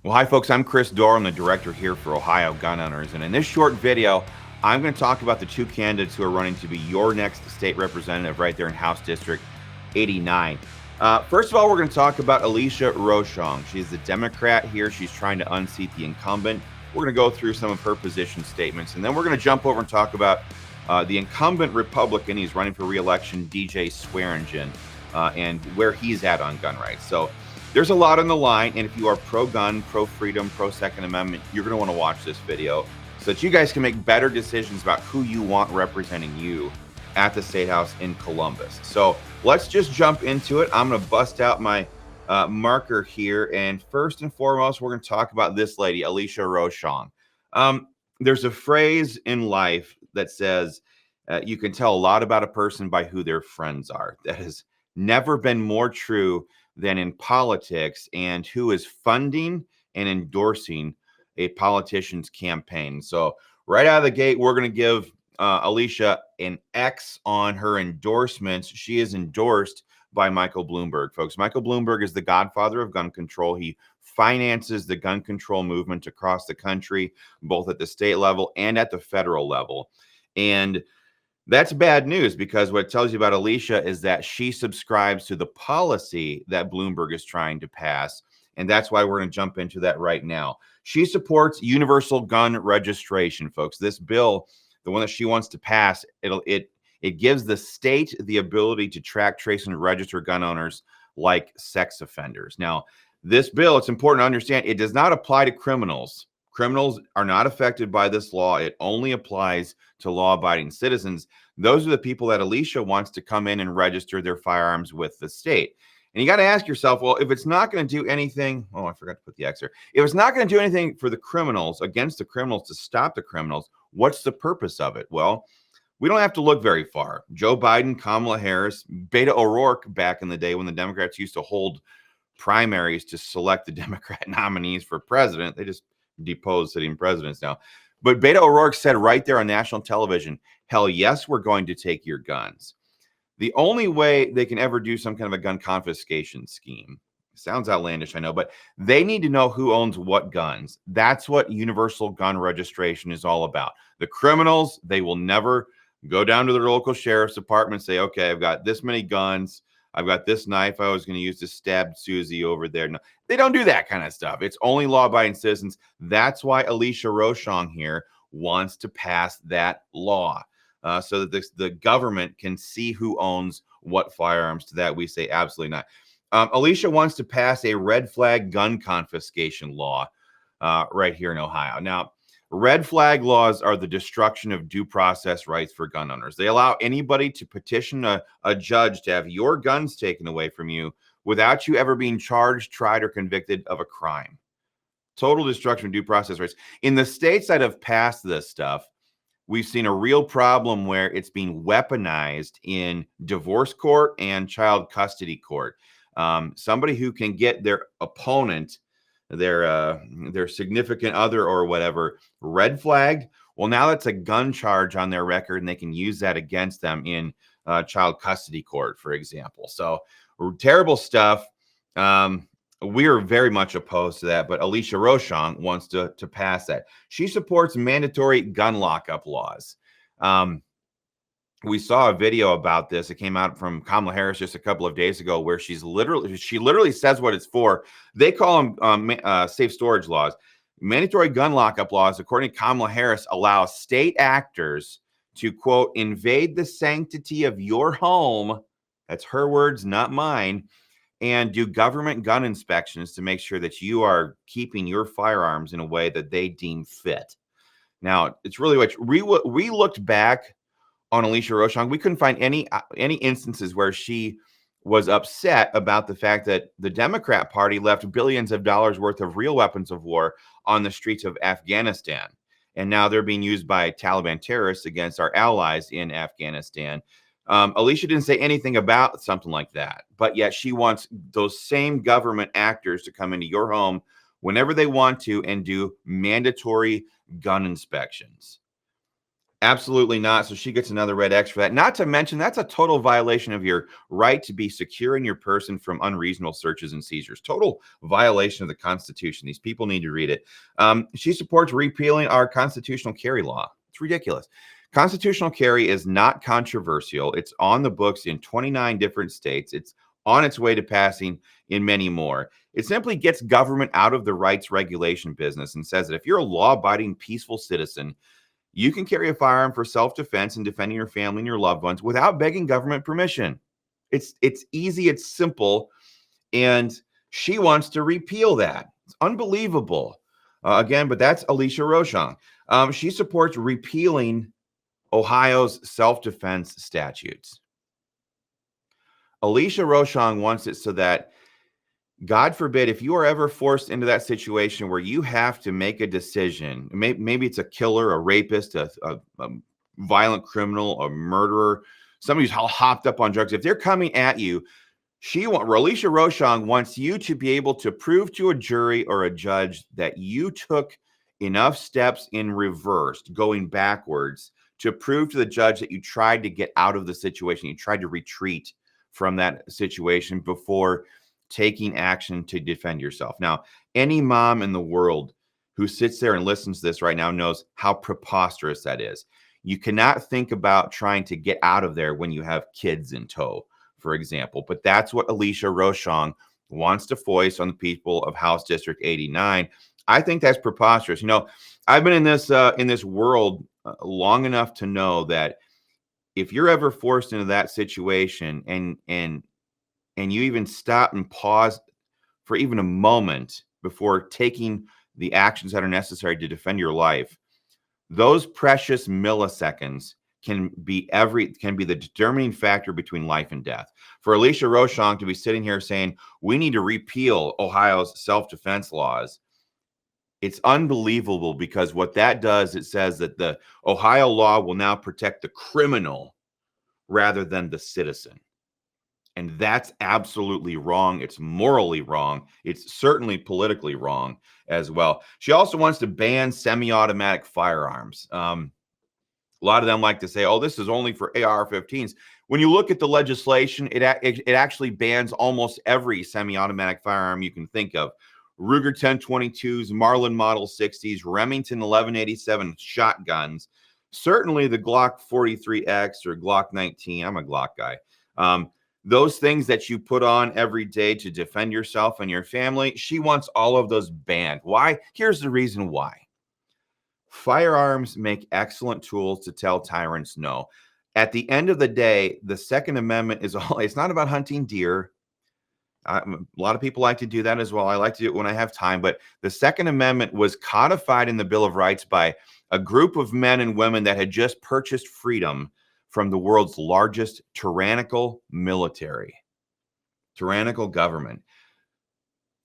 Well, hi, folks. I'm Chris Dorr. I'm the director here for Ohio Gun Owners. And in this short video, I'm going to talk about the two candidates who are running to be your next state representative right there in House District 89. First of all, we're going to talk about Alicia Roshong. She's the Democrat here. She's trying to unseat the incumbent. We're going to go through some of her position statements. And then we're going to jump over and talk about the incumbent Republican. He's running for re-election, DJ Swearingen, and where he's at on gun rights. So there's a lot on the line, and if you are pro-gun, pro-freedom, pro-Second Amendment, you're going to want to watch this video so that you guys can make better decisions about who you want representing you at the State House in Columbus. So let's just jump into it. I'm going to bust out my marker here, and first and foremost, we're going to talk about this lady, Alicia Roshong. There's a phrase in life that says you can tell a lot about a person by who their friends are. That has never been more true than in politics and who is funding and endorsing a politician's campaign. So right out of the gate, we're going to give Alicia an X on her endorsements. She is endorsed by Michael Bloomberg, folks. Michael Bloomberg is the godfather of gun control. He finances the gun control movement across the country, both at the state level and at the federal level. And that's bad news, because what it tells you about Alicia is that she subscribes to the policy that Bloomberg is trying to pass. And that's why we're going to jump into that right now. She supports universal gun registration, folks. This bill, the one that she wants to pass, it gives the state the ability to track, trace, and register gun owners like sex offenders. Now, this bill, it's important to understand, it does not apply to criminals. Criminals are not affected by this law. It only applies to law-abiding citizens. Those are the people that Alicia wants to come in and register their firearms with the state. And you got to ask yourself, well, if it's not going to do anything, oh, I forgot to put the X there. If it's not going to do anything for the criminals, against the criminals, to stop the criminals, what's the purpose of it? Well, we don't have to look very far. Joe Biden, Kamala Harris, Beto O'Rourke back in the day when the Democrats used to hold primaries to select the Democrat nominees for president. They just deposed sitting presidents now. But Beto O'Rourke said right there on national television, hell yes, we're going to take your guns. The only way they can ever do some kind of a gun confiscation scheme, sounds outlandish, I know, but they need to know who owns what guns. That's what universal gun registration is all about. The criminals, they will never go down to their local sheriff's department and say, okay, I've got this many guns. I've got this knife I was going to use to stab Susie over there. No, they don't do that kind of stuff. It's only law-abiding citizens. That's why Alicia Roshong here wants to pass that law, so that the government can see who owns what firearms. To that, we say absolutely not. Alicia wants to pass a red flag gun confiscation law right here in Ohio. Now, red flag laws are the destruction of due process rights for gun owners. They allow anybody to petition a judge to have your guns taken away from you without you ever being charged, tried, or convicted of a crime. Total destruction of due process rights. In the states that have passed this stuff, we've seen a real problem where it's being weaponized in divorce court and child custody court. Somebody who can get their opponent, their significant other or whatever, red flagged, well, now that's a gun charge on their record, and they can use that against them in child custody court, for example. So terrible stuff. We are very much opposed to that, but Alicia Roshong wants to pass that. She supports mandatory gun lockup laws. We saw a video about this. It came out from Kamala Harris just a couple of days ago, where she literally says what it's for. They call them safe storage laws. Mandatory gun lockup laws, according to Kamala Harris, allow state actors to, quote, invade the sanctity of your home. That's her words, not mine. And do government gun inspections to make sure that you are keeping your firearms in a way that they deem fit. Now, it's really what we looked back on Alicia Roshong. We couldn't find any instances where she was upset about the fact that the Democrat Party left billions of dollars worth of real weapons of war on the streets of Afghanistan. And now they're being used by Taliban terrorists against our allies in Afghanistan. Alicia didn't say anything about something like that, but yet she wants those same government actors to come into your home whenever they want to and do mandatory gun inspections. Absolutely not. So she gets another red X for that. Not to mention, that's a total violation of your right to be secure in your person from unreasonable searches and seizures. Total violation of the Constitution. These people need to read it. She supports repealing our constitutional carry law. It's ridiculous. Constitutional carry is not controversial. It's on the books in 29 different states. It's on its way to passing in many more. It simply gets government out of the rights regulation business and says that if you're a law-abiding, peaceful citizen, you can carry a firearm for self-defense and defending your family and your loved ones without begging government permission. It's easy, it's simple, and she wants to repeal that. It's unbelievable. Again, but that's Alicia Roshong. She supports repealing Ohio's self-defense statutes. Alicia Roshong wants it so that, God forbid, if you are ever forced into that situation where you have to make a decision, maybe it's a killer, a rapist, a violent criminal, a murderer, somebody who's all hopped up on drugs. If they're coming at you, Alicia Roshong wants you to be able to prove to a jury or a judge that you took enough steps in reverse, going backwards, to prove to the judge that you tried to get out of the situation. You tried to retreat from that situation before taking action to defend yourself. Now, any mom in the world who sits there and listens to this right now knows how preposterous that is. You cannot think about trying to get out of there when you have kids in tow, for example. But that's what Alicia Roshong wants to foist on the people of House District 89. I think that's preposterous. You know, I've been in this world long enough to know that if you're ever forced into that situation and you even stop and pause for even a moment before taking the actions that are necessary to defend your life, those precious milliseconds can be the determining factor between life and death. For Alicia Roshong to be sitting here saying we need to repeal Ohio's self-defense laws, it's unbelievable, because what that does, it says that the Ohio law will now protect the criminal rather than the citizen. And that's absolutely wrong. It's morally wrong. It's certainly politically wrong as well. She also wants to ban semi-automatic firearms. A lot of them like to say, oh, this is only for AR-15s. When you look at the legislation, it actually bans almost every semi-automatic firearm you can think of. Ruger 1022s, Marlin Model 60s, Remington 1187 shotguns, certainly the Glock 43X or Glock 19. I'm a Glock guy. Those things that you put on every day to defend yourself and your family, she wants all of those banned. Why? Here's the reason why. Firearms make excellent tools to tell tyrants no. At the end of the day, the Second Amendment it's not about hunting deer. A lot of people like to do that as well. I like to do it when I have time. But the Second Amendment was codified in the Bill of Rights by a group of men and women that had just purchased freedom from the world's largest tyrannical military, tyrannical government.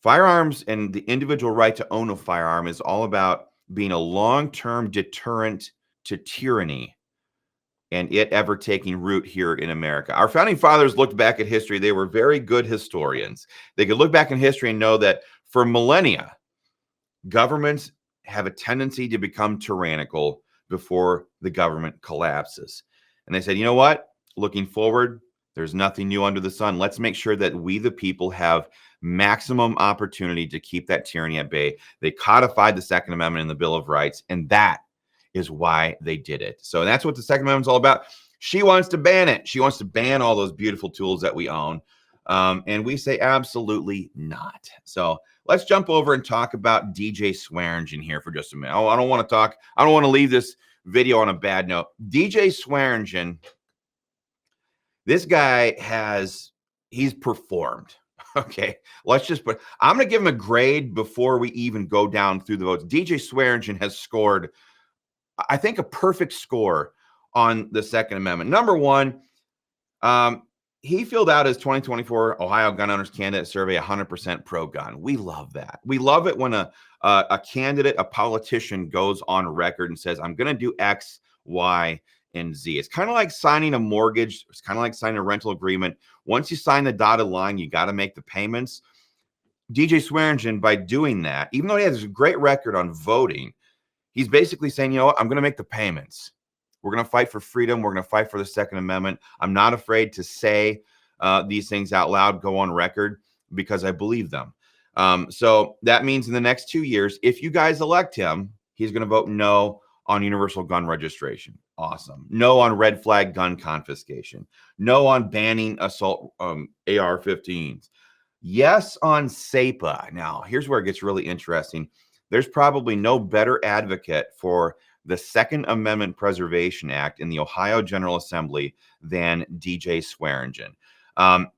Firearms and the individual right to own a firearm is all about being a long-term deterrent to tyranny and it ever taking root here in America. Our founding fathers looked back at history. They were very good historians. They could look back in history and know that for millennia, governments have a tendency to become tyrannical before the government collapses. And they said, you know what? Looking forward, there's nothing new under the sun. Let's make sure that we, the people, have maximum opportunity to keep that tyranny at bay. They codified the Second Amendment in the Bill of Rights, and that is why they did it. So that's what the Second Amendment's all about. She wants to ban it. She wants to ban all those beautiful tools that we own. And we say absolutely not. So let's jump over and talk about DJ Swearingen here for just a minute. I don't want to leave this video on a bad note. DJ Swearingen, this guy he's performed. Okay, I'm going to give him a grade before we even go down through the votes. DJ Swearingen has scored, I think, a perfect score on the Second Amendment. Number one, he filled out his 2024 Ohio Gun Owners Candidate Survey 100% pro-gun. We love that. We love it when a candidate, a politician, goes on record and says, I'm going to do X, Y, and Z. It's kind of like signing a mortgage. It's kind of like signing a rental agreement. Once you sign the dotted line, you got to make the payments. DJ Swearingen, by doing that, even though he has a great record on voting, he's basically saying, you know what, I'm going to make the payments. We're going to fight for freedom. We're going to fight for the Second Amendment. I'm not afraid to say these things out loud, go on record, because I believe them. So that means in the next 2 years, if you guys elect him, he's going to vote no on universal gun registration. Awesome. No on red flag gun confiscation. No on banning assault AR-15s. Yes on SEPA. Now, here's where it gets really interesting. There's probably no better advocate for the Second Amendment Preservation Act in the Ohio General Assembly than DJ Swearingen.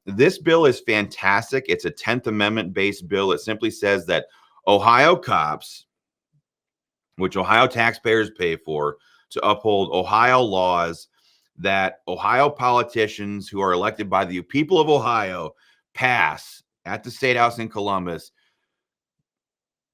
This bill is fantastic. It's a 10th Amendment-based bill. It simply says that Ohio cops, which Ohio taxpayers pay for, to uphold Ohio laws that Ohio politicians who are elected by the people of Ohio pass at the State House in Columbus.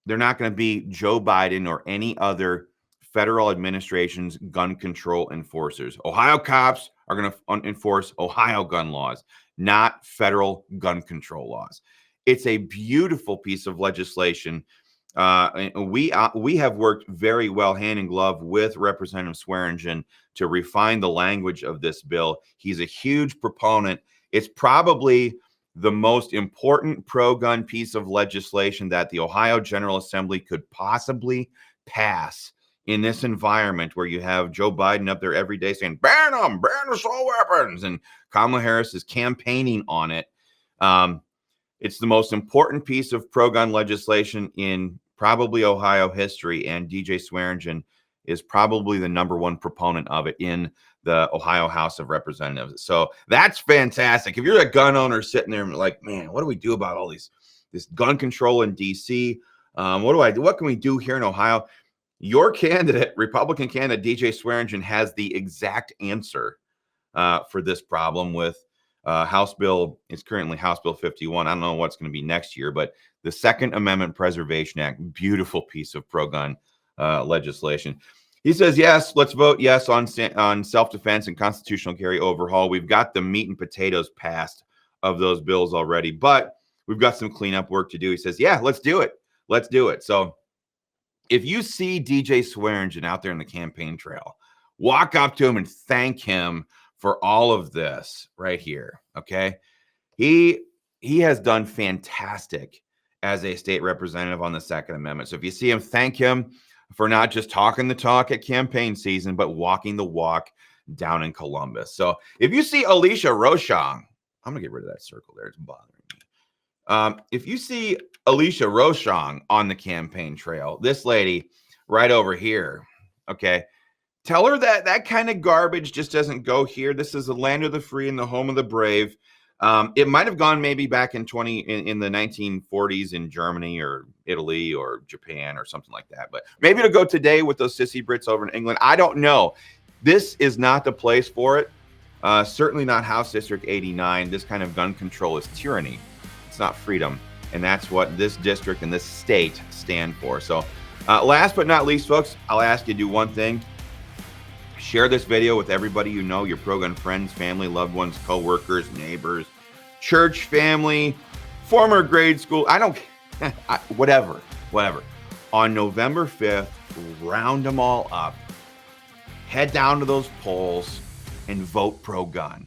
They're not going to be Joe Biden or any other federal administration's gun control enforcers. Ohio cops are going to enforce Ohio gun laws, not federal gun control laws. It's a beautiful piece of legislation. And we have worked very well hand in glove with Representative Swearingen to refine the language of this bill. He's a huge proponent. It's probably the most important pro-gun piece of legislation that the Ohio General Assembly could possibly pass in this environment where you have Joe Biden up there every day saying, ban them, ban assault weapons, and Kamala Harris is campaigning on it. It's the most important piece of pro-gun legislation in probably Ohio history, and DJ Swearingen is probably the #1 proponent of it in the Ohio House of Representatives. So that's fantastic. If you're a gun owner sitting there and like, man, what do we do about all this gun control in DC? What can we do here in Ohio? Your candidate, Republican candidate DJ Swearingen, has the exact answer for this problem with House Bill. It's currently House Bill 51. I don't know what's going to be next year, but the Second Amendment Preservation Act, beautiful piece of pro-gun legislation. He says, yes, let's vote yes on self-defense and constitutional carry overhaul. We've got the meat and potatoes passed of those bills already, but we've got some cleanup work to do. He says, yeah, let's do it. Let's do it. So if you see DJ Swearingen out there in the campaign trail, walk up to him and thank him for all of this right here, okay? He has done fantastic as a state representative on the Second Amendment. So if you see him, thank him for not just talking the talk at campaign season, but walking the walk down in Columbus. So if you see Alicia Roshong, I'm going to get rid of that circle there. It's bothering me. If you see Alicia Roshong on the campaign trail, this lady right over here, okay, tell her that that kind of garbage just doesn't go here. This is the land of the free and the home of the brave. It might have gone maybe back in the 1940s in Germany or Italy or Japan or something like that. But maybe it'll go today with those sissy Brits over in England. I don't know. This is not the place for it. Certainly not House District 89. This kind of gun control is tyranny. It's not freedom. And that's what this district and this state stand for. So last but not least, folks, I'll ask you to do one thing. Share this video with everybody you know, your pro-gun friends, family, loved ones, co-workers, neighbors, church family, former grade school. I don't, whatever. On November 5th, round them all up, head down to those polls and vote pro-gun.